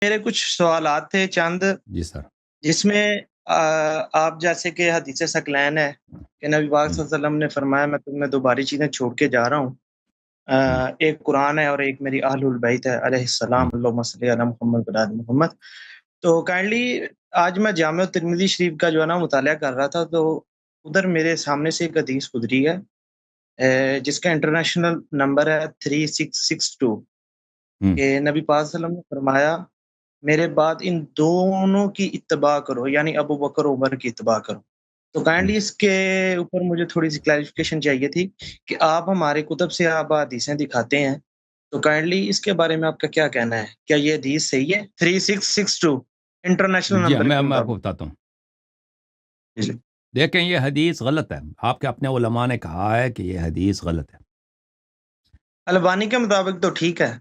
میرے کچھ سوالات تھے چند، جی سر. جس میں آپ جیسے کہ حدیث ثقلین ہے کہ نبی پاک صلی اللہ علیہ وسلم نے فرمایا میں تمہیں دو باری چیزیں چھوڑ کے جا رہا ہوں، ایک قرآن ہے اور ایک میری اہل البیت ہے علیہ السلام، اللہم صلی علی محمد و علی محمد۔ تو کائنڈلی آج میں جامع ترمذی شریف کا جو ہے نا مطالعہ کر رہا تھا، تو ادھر میرے سامنے سے ایک حدیث گزری ہے جس کا انٹرنیشنل نمبر ہے 3662 کہ نبی پاک صلی اللہ علیہ وسلم نے فرمایا میرے بعد ان دونوں کی اتباع کرو، یعنی ابو بکر و عمر کی اتباع کرو۔ تو کائنڈلی اس کے اوپر مجھے تھوڑی سی کلیریفیکیشن چاہیے تھی کہ آپ ہمارے کتب سے آپ حدیثیں دکھاتے ہیں، تو کائنڈلی اس کے بارے میں آپ کا کیا کہنا ہے؟ کیا یہ حدیث صحیح ہے 3662 انٹرنیشنل جی نمبر میں کے آپ کو مطابق؟ بتاتا ہوں. جی دیکھیں یہ حدیث غلط ہے. آپ کے اپنے علماء نے کہا ہے کہ یہ حدیث غلط ہے. البانی کے مطابق تو ٹھیک ہے۔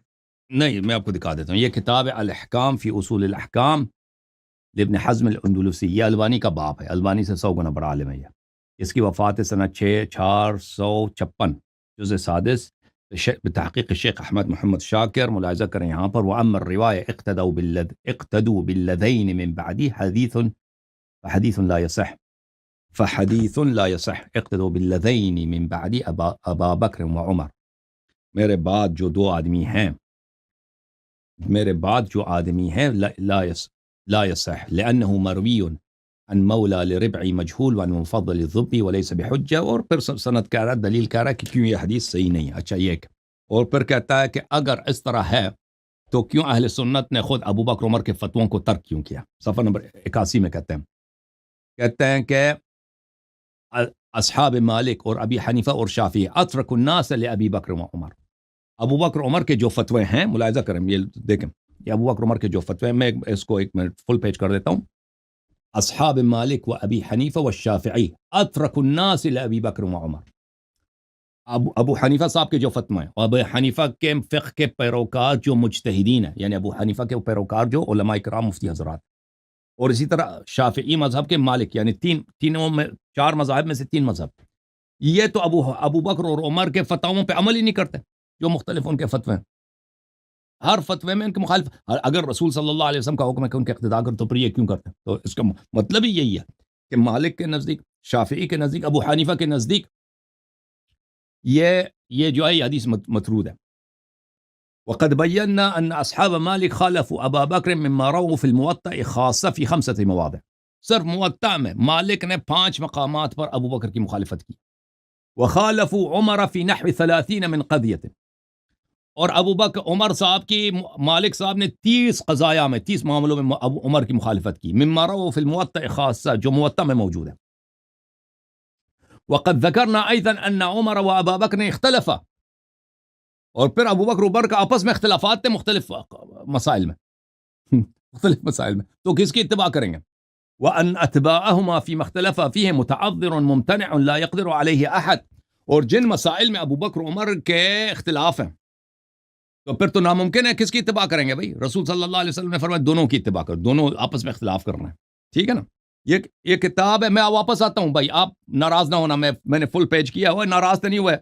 نہیں، میں آپ کو دکھا دیتا ہوں. یہ کتاب ہے الاحکام فی اصول الاحکام لابن حزم الاندلسی. یہ البانی کا باپ ہے. البانی سے 100 گنا بڑا عالم ہے. یہ اس کی وفات سنہ 456 جزء سادس بتحقیق شیخ احمد محمد شاکر. ملاحظہ کریں یہاں پر وَأَمَّا الرِّوَايَةُ اقتدوا بالذین من بعدی فحدیث لا يصح اقتدوا بالذین من بعدی ابا بکر و عمر. میرے بعد جو دو آدمی ہیں، میرے بعد جو آدمی ہیں لا يصح لأنه مروی عن مولا لربعی مجہول وعن مفضل الضبی وليس بحجہ. اور پھر سند کہہ رہا ہے، دلیل کہہ رہا ہے کہ کیوں یہ حدیث صحیح نہیں ہے. اچھا یہ ایک اور پھر کہتا ہے کہ اگر اس طرح ہے تو کیوں اہل سنت نے خود ابو بکر عمر کے فتووں کو ترک کیوں کیا. صفحہ نمبر 81 میں کہتے ہیں کہ اصحاب مالک اور ابی حنیفہ اور شافعی اترک الناس لابی بکر و عمر. ابو بکر عمر کے جو فتوے ہیں، ملاحظہ کریں، یہ دیکھیں یہ ابو بکر عمر کے جو فتوے ہیں. میں اس کو ایک منٹ فل پیج کر دیتا ہوں. اصحاب مالک و ابی حنیفہ و شافعی اترک الناس لابی بکر و عمر. ابو حنیفہ صاحب کے جو فتوے ہیں، ابو حنیفہ کے فقہ کے پیروکار جو مجتہدین ہیں، یعنی ابو حنیفہ کے پیروکار جو علماء کرام مفتی حضرات، اور اسی طرح شافعی مذہب کے مالک، یعنی تینوں میں 4 مذاہب میں سے 3 مذہب، یہ تو ابو بکر اور عمر کے فتاووں پہ عمل ہی نہیں کرتے جو مختلف ان کے فتوے ہیں. ہر فتوے میں ان کے مخالف. اگر رسول صلی اللہ علیہ وسلم کا حکم ہے کہ ان کے اقتداء کرو تو پھر یہ کیوں کرتے ہیں؟ تو اس کا مطلب ہی یہی ہے کہ مالک کے نزدیک، شافعی کے نزدیک، ابو حنیفہ کے نزدیک یہ جو ہے یہ حدیث مطرود ہے. وقد بینا ان اصحاب مالک خالفوا ابا بکر مما رووا في الموطأ خاصة في 5 مواضع. صرف موطأ میں مالک نے 5 مقامات پر ابو بکر کی مخالفت کی. وخالفوا عمر في نحو 30 من قضية. اور ابو بکر عمر صاحب کی مالک صاحب نے 30 قضایا میں 30 معاملوں میں ابو عمر کی مخالفت کی. مما رووا في الموطأ خاصة جو موطأ میں موجود ہے. وقد ذکرنا ايضا ان عمر و ابا بکر اختلفا. اور پھر ابو بکر عمر کا آپس میں اختلافات تھے مختلف مسائل میں مختلف مسائل میں. تو کس کی اتباع کریں گے؟ وان اتباعهما فيما اختلفا فيه متعذر ممتنع لا يقدر عليه احد. اور جن مسائل میں ابو بکر عمر کے اختلاف ہیں تو پھر تو ناممکن ہے کس کی اتباع کریں گے بھائی؟ رسول صلی اللہ علیہ وسلم نے فرمایا دونوں کی اتباع کرو، دونوں آپس میں اختلاف کرنا ہے. ٹھیک ہے نا؟ یہ کتاب ہے. میں واپس آتا ہوں بھائی، آپ ناراض نہ ہونا. میں نے فل پیج کیا ہوا ہے، ناراض تو نہیں ہوا ہے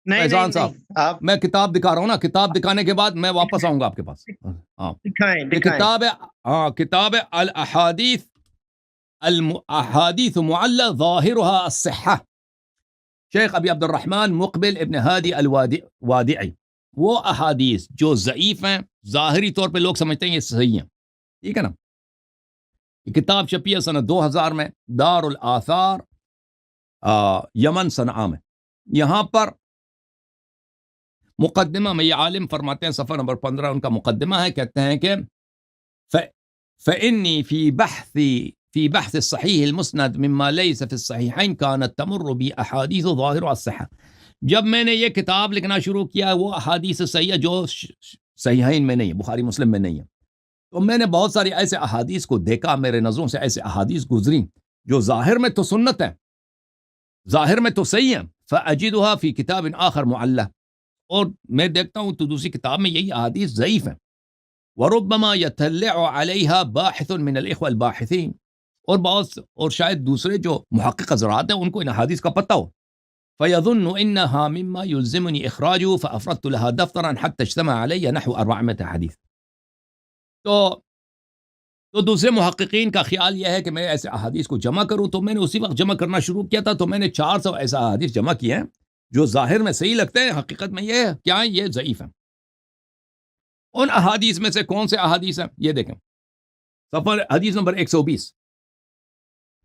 فیضان صاحب؟ آپ میں کتاب دکھا رہا ہوں نا، کتاب دکھانے کے بعد میں واپس آؤں گا آپ کے پاس. ہاں یہ کتاب ہے، کتاب ہے الاحادیث احادیث معلّہ ظاہرها الصحہ، شیخ ابی عبد الرحمن مقبل ابن ہادی الوادعی. وہ احادیث جو ضعیف ہیں ظاہری طور پہ لوگ سمجھتے ہیں یہ صحیح ہیں. ٹھیک ہے نا؟ یہ کتاب چھپی ہے سنہ 2000 میں، دار الاثار یمن صنعاء میں. یہاں پر مقدمہ میں یہ عالم فرماتے ہیں، صفحہ نمبر 15 ان کا مقدمہ ہے. کہتے ہیں کہ فإني في بحث الصحيح المسند مما ليس في الصحيحين كانت تمر بي احاديث ظاهرها الصحة. جب میں نے یہ کتاب لکھنا شروع کیا وہ احادیث صحیحہ جو صحیحین میں نہیں ہے، بخاری مسلم میں نہیں ہے، تو میں نے بہت ساری ایسے احادیث کو دیکھا، میرے نظروں سے ایسے احادیث گزری جو ظاہر میں تو سنت ہے، ظاہر میں تو صحیح ہے. فأجدها في كتاب آخر معلّہ. اور میں دیکھتا ہوں تو دوسری کتاب میں یہی احادیث ضعیف ہیں. وربما يطلع عليها باحث من الاخوه الباحثين. اور شاید دوسرے جو محقق حضرات ہیں ان کو ان احادیث کا پتہ ہو. فيظن انها مما يلزمني اخراجه فافردت لها دفترا حتى اجتمع علي نحو 400 حديث. تو دوسرے محققین کا خیال یہ ہے کہ میں ایسے احادیث کو جمع کروں، تو میں نے اسی وقت جمع کرنا شروع کیا تھا، تو میں نے 400 ایسا احادیث جمع کیے ہیں جو ظاہر میں صحیح لگتے ہیں، حقیقت میں یہ کیا ہے، یہ ضعیف ہیں۔ ان احادیث میں سے کون سے احادیث ہیں، یہ دیکھیں، سفر حدیث نمبر 120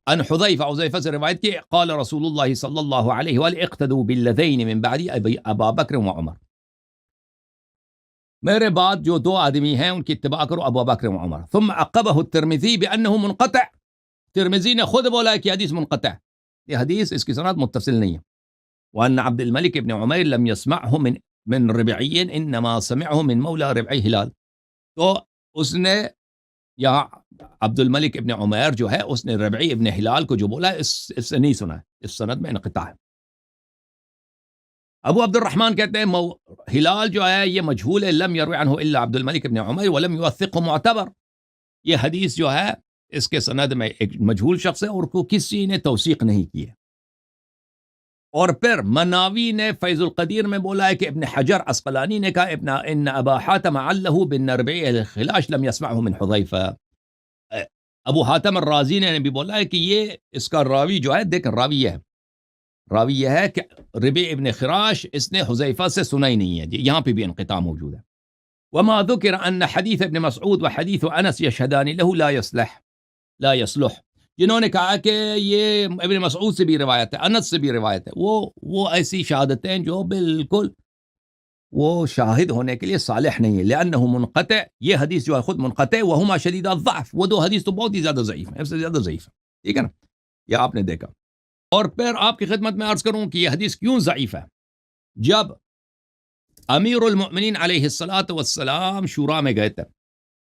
ان حذیفہ سے روایت کی، قال رسول اللہ صلی اللہ علیہ وآلہ اقتدوا بالذین من بعد ابا بکر و عمر، میرے بعد جو دو آدمی ہیں ان کی اتباع کرو، ابو بکر و عمر۔ ثم عقبہ الترمذی بانہ منقطع، ترمذی نے خود بولا ہے کہ حدیث منقطع، یہ حدیث اس کی سند متصل نہیں ہے۔ وان عبد الملک ابن عمیر لم يسمعه من ربعی انما سمعه من مولا ربعی ہلال، تو اس نے یہاں عبد الملک ابن عمیر جو ہے اس نے ربعی ابن ہلال کو جو بولا ہے اس سے نہیں سنا ہے، اس سند میں انقطاع ہے۔ ابو عبد الرحمن کہتے ہیں ہلال جو ہے یہ مجہول ہے، لم یروی عنہ الا عبد الملک ابن عمیر ولم یوثقه معتبر، یہ حدیث جو ہے اس کے سند میں ایک مجہول شخص ہے اور کو کسی نے توثیق نہیں کی ہے۔ اور پھر مناوی نے فیض القدیر میں بولا ہے کہ ابن حجر عسقلانی نے کہا ان ابا حاتم علّہ بن ربیع الخلاش لم يسمعه من حذیفہ، ابو حاتم الرازی نے بھی بولا ہے کہ یہ اس کا راوی جو ہے، دیکھیں راوی یہ ہے کہ ربیع ابن خراش اس نے حذیفہ سے سنا ہی نہیں ہے، یہاں پہ بھی انقطاع موجود ہے۔ وما ذکر ان حدیث ابن مسعود وحدیث انس یشہدان له لا يصلح، جنہوں نے کہا کہ یہ ابن مسعود سے بھی روایت ہے، انس سے بھی روایت ہے، وہ ایسی شہادتیں جو بالکل وہ شاہد ہونے کے لیے صالح نہیں ہے، لأنه منقطع، یہ حدیث جو ہے خود منقطع، وہما شدید الضعف، وہ دو حدیث تو بہت ہی زیادہ ضعیف ہیں، اس سے زیادہ ضعیف ہیں، ٹھیک ہے نا، یہ آپ نے دیکھا۔ اور پھر آپ کی خدمت میں عرض کروں کہ یہ حدیث کیوں ضعیف ہے، جب امیر المؤمنین علیہ الصلاۃ والسلام شورا میں گئے تھے،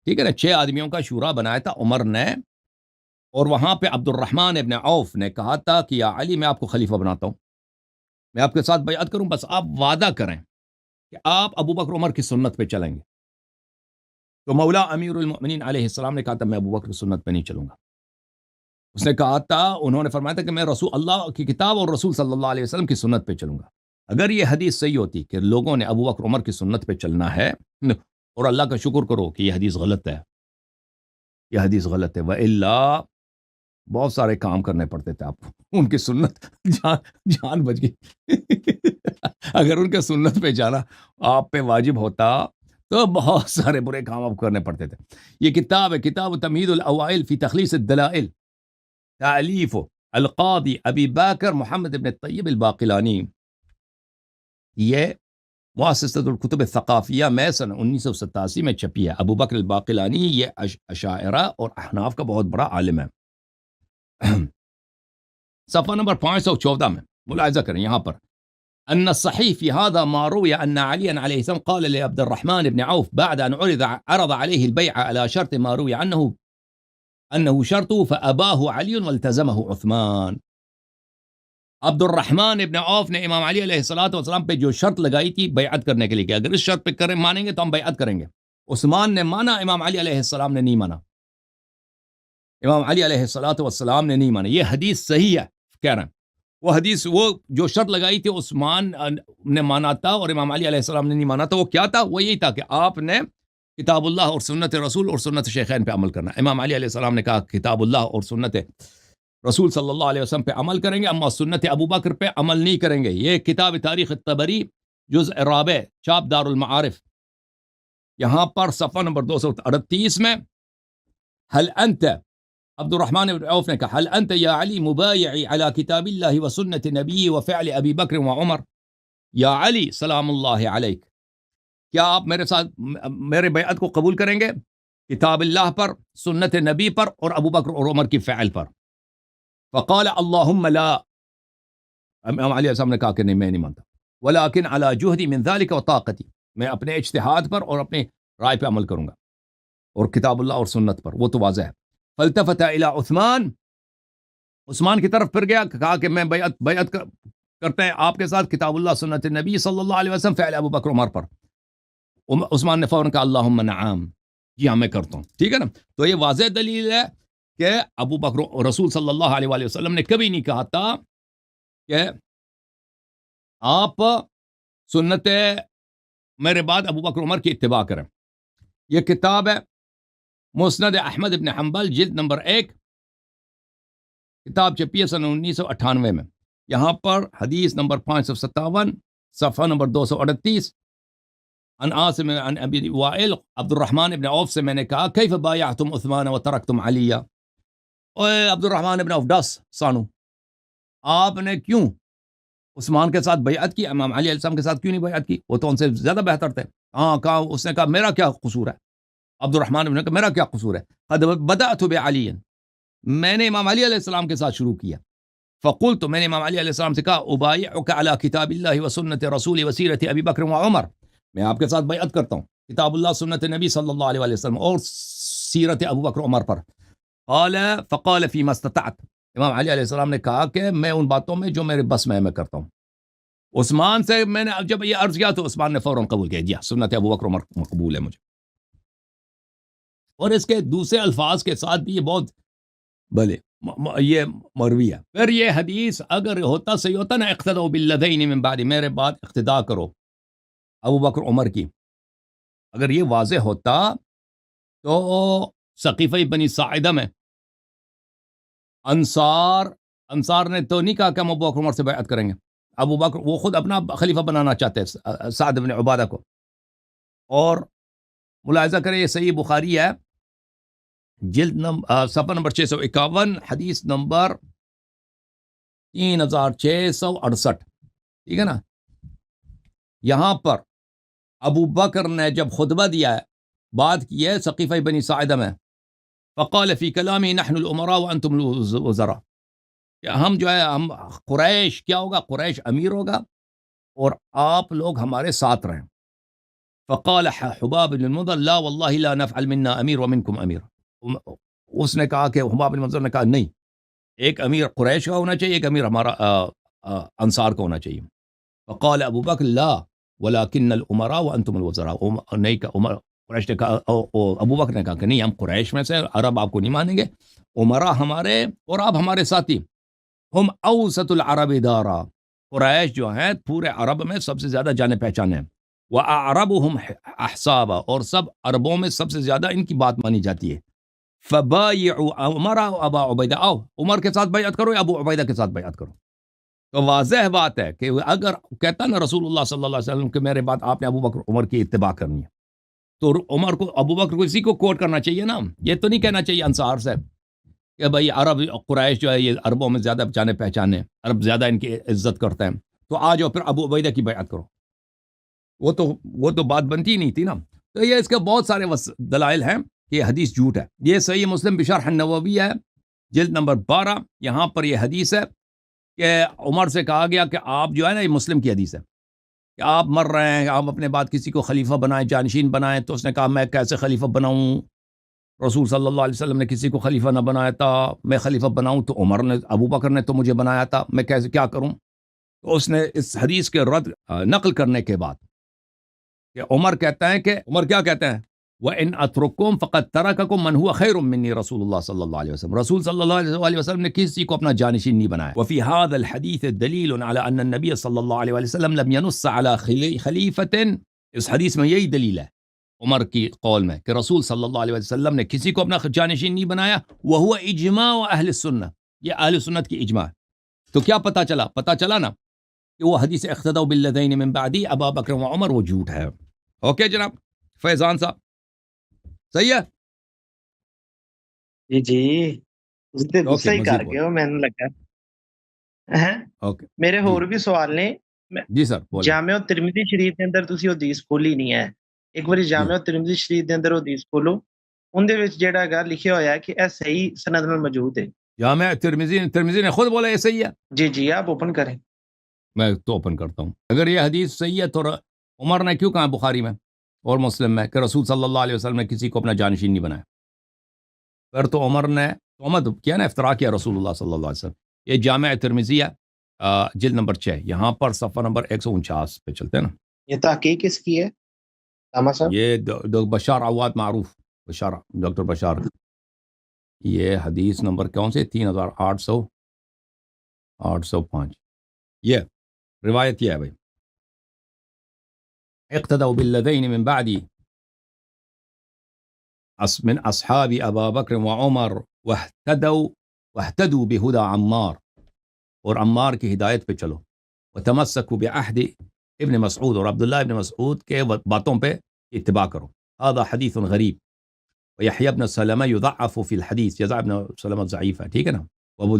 ٹھیک ہے نا، 6 آدمیوں کا شورا بنایا تھا عمر نے، اور وہاں پہ عبد الرحمن ابن عوف نے کہا تھا کہ یا علی میں آپ کو خلیفہ بناتا ہوں، میں آپ کے ساتھ بیعت کروں، بس آپ وعدہ کریں کہ آپ ابو بکر عمر کی سنت پہ چلیں گے۔ تو مولا امیر المؤمنین علیہ السلام نے کہا تھا میں ابو بکر کی سنت پہ نہیں چلوں گا، اس نے کہا تھا، انہوں نے فرمایا تھا کہ میں رسول اللہ کی کتاب اور رسول صلی اللہ علیہ وسلم کی سنت پہ چلوں گا۔ اگر یہ حدیث صحیح ہوتی کہ لوگوں نے ابو بکر عمر کی سنت پہ چلنا ہے، اور اللہ کا شکر کرو کہ یہ حدیث غلط ہے، یہ حدیث غلط ہے، وَإِلَّا بہت سارے کام کرنے پڑتے تھے آپ کو، ان کی سنت جان بچ گئی اگر ان کے سنت پہ جانا آپ پہ واجب ہوتا تو بہت سارے برے کام آپ کرنے پڑتے تھے۔ یہ کتاب ہے، کتاب تمہید الاوائل فی تخلیص الدلائل، تالیف القاضی ابی بکر محمد ابن طیب الباقلانی، یہ مؤسسۃ الکتب الثقافیہ میں سن 1987 میں چھپی ہے۔ ابو بکر الباقلانی یہ اشاعرہ اور احناف کا بہت بڑا عالم ہے۔ صفحہ نمبر 514 میں ملاحظہ کریں، یہاں پر ان الصحیح فی هذا ما روی ان علی علیہ السلام قال لعبد الرحمن بن عوف بعد ان عرض علیہ البیع على شرط ما روی انه شرط فاباه علی والتزمه عثمان، عبد الرحمن ابن عوف نے امام علی علیہ السلام پہ جو شرط لگائی تھی بیعت کرنے کے لیے کہ اگر اس شرط پہ مانیں گے تو ہم بیعت کریں گے، عثمان نے مانا، امام علی علیہ السلام نے نہیں مانا، امام علی علیہ السلام نے نہیں مانا۔ یہ حدیث صحیح ہے، کہہ رہے ہیں وہ حدیث، وہ جو شرط لگائی تھی عثمان نے مانا تھا اور امام علی علیہ السلام نے نہیں مانا تھا، وہ کیا تھا؟ وہ یہی تھا کہ آپ نے کتاب اللہ اور سنت رسول اور سنت شیخین پہ عمل کرنا۔ امام علی علیہ السلام نے کہا کتاب اللہ اور سنت رسول صلی اللہ علیہ وسلم پہ عمل کریں گے، اما سنت ابو بکر پہ عمل نہیں کریں گے۔ یہ کتاب تاریخ الطبری جزء رابع چاپ دار المعارف، یہاں پر صفحہ نمبر 238 میں هل انت، عبد الرحمن بن عوف نے کہا هل انت یا علی مبایعی علی کتاب اللہ و سنت نبی و فعل ابی بکر و عمر، یا علی سلام اللہ علیک، کیا آپ میرے ساتھ میرے بیعت کو قبول کریں گے کتاب اللہ پر، سنت نبی پر اور ابو بکر اور عمر کی فعل پر؟ فقال اللہم لا، امام علیہ السلام نے کہا کہ نہیں، میں نہیں مانتا، ولیکن علی جہدی من ذلک و طاقتی، میں اپنے اجتہاد پر اور اپنے رائے پہ عمل کروں گا اور کتاب اللہ اور سنت پر، وہ تو واضح ہے۔ فالتفت الى عثمان کی طرف پھر گیا، کہا کہ میں بیعت کرتے ہیں آپ کے ساتھ کتاب اللہ سنت نبی صلی اللہ علیہ وسلم فعل ابو بکر عمر پر۔ عثمان نے فوراً کہا اللہم نعم، جی ہاں میں کرتا ہوں، ٹھیک ہے نا۔ تو یہ واضح دلیل ہے کہ ابو بکر رسول صلی اللہ علیہ وآلہ وسلم نے کبھی نہیں کہا تھا کہ آپ سنت میرے بعد ابو بکر عمر کی اتباع کریں۔ یہ کتاب ہے مسند احمد ابن حنبل جلد نمبر 1 کتاب چھپی ہے سن 1998 میں. یہاں پر حدیث نمبر 557 صفحہ نمبر 238 عن عاصم عن ابی وائل عبد الرحمن ابن عوف سے میں نے کہا کیف بایعتم عثمان وترکتم علی. اوے عبد الرحمن ابن عوف دس سانو آپ نے کیوں عثمان کے ساتھ بیعت کی, امام علی علیہ السلام کے ساتھ کیوں نہیں بیعت کی؟ وہ تو ان سے زیادہ بہتر تھے. ہاں کہا, اس نے کہا میرا کیا قصور ہے؟ عبد الرحمن ابن نے کہا میرا کیا قصور ہے؟ قد بدأت بعلی, میں نے امام علی علیہ السلام کے ساتھ شروع کیا. فقلت, میں نے امام علی علیہ السلام سے کہا ابایعک علی کتاب اللہ و سنت رسول و سیرت ابی بکر و عمر, میں آپ کے ساتھ بیعت کرتا ہوں کتاب اللہ سنت نبی صلی اللہ علیہ وسلم اور سیرت ابو بکر عمر پر. قال فقال فیما استطعت, امام علی علیہ السلام نے کہا کہ میں ان باتوں میں جو میرے بس میں کرتا ہوں. عثمان سے میں نے جب یہ عرض کیا تو عثمان نے فوراً قبول کیا, دیا سنت ابو بکر عمر مقبول ہے مجھے. اور اس کے دوسرے الفاظ کے ساتھ بھی یہ بہت بھلے یہ مروی ہے. پھر یہ حدیث اگر ہوتا صحیح ہوتا نا اقتدوا بالذین من بعد, میرے بعد اقتداء کرو ابو بکر عمر کی, اگر یہ واضح ہوتا تو سقیفہ بنی ساعدہ میں انصار نے تو نہیں کہا کہ ہم ابو بکر عمر سے بیعت کریں گے. ابو بکر وہ خود اپنا خلیفہ بنانا چاہتے ہیں سعد بن عبادہ کو. اور ملاحظہ کریں یہ صحیح بخاری ہے جلد صفحہ نمبر 651 حدیث نمبر 3668, ٹھیک ہے نا. یہاں پر ابو بکر نے جب خطبہ دیا ہے, بات کی ہے سقیفہ بنی ساعدہ میں, فقال فی کلامی نحن الامراء وانتم الوزراء, کہ ہم جو ہے ہم قریش کیا ہوگا, قریش امیر ہوگا اور آپ لوگ ہمارے ساتھ رہیں. فقال حباب بن المنذر لا واللہ لا نفعل منا امیر ومنکم امیر, اس نے کہا کہ حباب بن المنذر نے کہا نہیں, ایک امیر قریش کا ہونا چاہیے, ایک امیر ہمارا انصار کا ہونا چاہیے. فقال ابو بکر لا ولكن الامراء وانتم الوزراء, نہیں کہ عمر قریش نے کہا, ابو بکر نے کہا کہ نہیں ہم قریش میں سے, عرب آپ کو نہیں مانیں گے, عمراء ہمارے اور آپ ہمارے ساتھی. ہم اوسط العرب دارا, قریش جو ہیں پورے عرب میں سب سے زیادہ جانے پہچانے ہیں. وَأَعْرَبُهُمْ أَحْسَابًا, اور سب عربوں میں سب سے زیادہ ان کی بات مانی جاتی ہے. فَبَايِعُوا عُمَرَ وَأَبَا عُبَيْدَةَ, آؤ عمر کے ساتھ بیعت کرو یا ابو عبیدہ کے ساتھ بیعت کرو. تو واضح بات ہے کہ اگر کہتا نا رسول اللہ صلی اللہ علیہ وسلم کہ میرے بعد آپ نے ابو بکر عمر کی اتباع کرنی ہے, تو عمر کو ابو بکر کو اسی کو کوٹ کرنا چاہیے نا. یہ تو نہیں کہنا چاہیے انصار سے کہ بھائی عرب قریش جو ہے یہ عربوں میں زیادہ جانے پہچانے, عرب زیادہ ان کی عزت کرتے ہیں, تو آ جاؤ پھر ابو عبیدہ کی بیعت کرو. وہ تو بات بنتی ہی نہیں تھی نا. تو یہ اس کے بہت سارے دلائل ہیں کہ یہ حدیث جھوٹ ہے. یہ صحیح مسلم بشرح النووی ہے جلد نمبر 12, یہاں پر یہ حدیث ہے کہ عمر سے کہا گیا کہ آپ جو ہے نا, یہ مسلم کی حدیث ہے کہ آپ مر رہے ہیں, آپ اپنے بعد کسی کو خلیفہ بنائیں, جانشین بنائیں. تو اس نے کہا میں کیسے خلیفہ بناؤں, رسول صلی اللہ علیہ وسلم نے کسی کو خلیفہ نہ بنایا تھا, میں خلیفہ بناؤں تو عمر نے, ابو بکر نے تو مجھے بنایا تھا, میں کیسے کیا کروں. تو اس نے اس حدیث کے رد نقل کرنے کے بعد کہ عمر کہتا ہے کہ عمر کیا کہتے ہیں, وَإِنْ أَتْرُكُمْ فَقَدْ تَرَكَكُمْ مَنْ هُوَ خَيْرٌ مِّنِّي رسول اللہ صلی اللہ علیہ وسلم, رسول صلی اللہ علیہ وسلم نے کسی کو اپنا جانشین نہیں بنایا. وفي هذا الحديث دليل على أن النبي صلی اللہ علیہ وسلم لم ينص على خلیفة, اس حدیث میں یہی دلیل ہے عمر کی قول میں کہ رسول صلی اللہ علیہ وسلم نے کسی کو اپنا جانشین نہیں بنایا. وهو اجماع اہل السنہ, یہ اہل سنت کی اجماع. تو کیا پتہ چلا نا کہ وہ حدیث اقتدوا بالذین من بعدی ابا بکر و عمر وہ جھوٹ ہے. اوکے جناب فیضان صاحب, صحیح ہے جی اس تے غصہ ہی کر گئے ہو, میں نے لگا میرے ہور بھی سوال نے. جی سر, جامع ترمذی شریف دے اندر تسی حدیث کھولی نہیں ہے, ایک باری جامع ترمذی شریف دے اندر حدیث کھولو, ان دے وچ جیڑا ہے لکھیا ہویا ہے کہ اے صحیح سند میں موجود ہے. جامع ترمذی نے خود بولا یہ صحیح ہے. جی آپ اوپن کریں. میں تو اوپن کرتا ہوں. اگر یہ حدیث صحیح ہے تو عمر نے کیوں کہا بخاری میں اور مسلم میں کہ رسول صلی اللہ علیہ وسلم نے کسی کو اپنا جانشین نہیں بنایا؟ پھر تو عمر نے تہمت کیا نا, افطرا کیا رسول اللہ صلی اللہ علیہ وسلم. یہ جامع ترمذی ہے جلد نمبر 6, یہاں پر صفحہ نمبر 149 پہ چلتے ہیں نا. یہ تحقیق کس کی ہے صاحب؟ یہ بشار عواد معروف, بشار ڈاکٹر بشار. یہ حدیث نمبر کون سے 3805, یہ روایت یہ ہے بھائی, اقتدوا بالذین من بعدی من اصحاب ابا بکر وعمر واهتدوا بهدى عمار، اور عمار کی ہدایت پہ چلو، وتمسكوا بعهد ابن مسعود، اور عبداللہ ابن مسعود کے باتوں پہ اتباع کرو. هذا حدیث غریب. ويحيى بن سلمہ يضعف في الحديث، يحيى بن سلمہ ضعیف ہے، ٹھیک ہے نا. وابو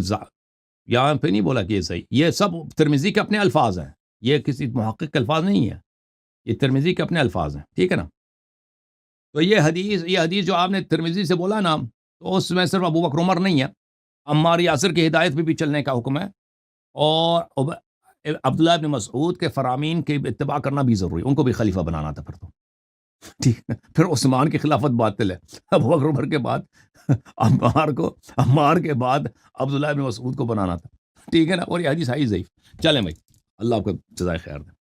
یہاں پہ نہیں بولا کہ یہ صحیح، یہ سب ترمذی کے اپنے الفاظ ہیں، یہ کسی محقق کے الفاظ نہیں ہیں، یہ ترمذی کے اپنے الفاظ ہیں، ٹھیک ہے نا. تو یہ حدیث جو آپ نے ترمذی سے بولا نا، تو اس میں صرف ابو بکر عمر نہیں ہے، عمار یاسر کی ہدایت پہ بھی چلنے کا حکم ہے، اور عبداللہ ابن مسعود کے فرامین کے اتباع کرنا بھی ضروری، ان کو بھی خلیفہ بنانا تھا پھر تو، ٹھیک ہے. پھر عثمان کی خلافت باطل ہے، ابو بکر عمر کے بعد عمار کے بعد عبداللہ ابن مسعود کو بنانا تھا، ٹھیک ہے نا. اور یہ حدیث ہے ضعیف. چلیں بھائی، اللہ آپ کو جزائے خیر دے.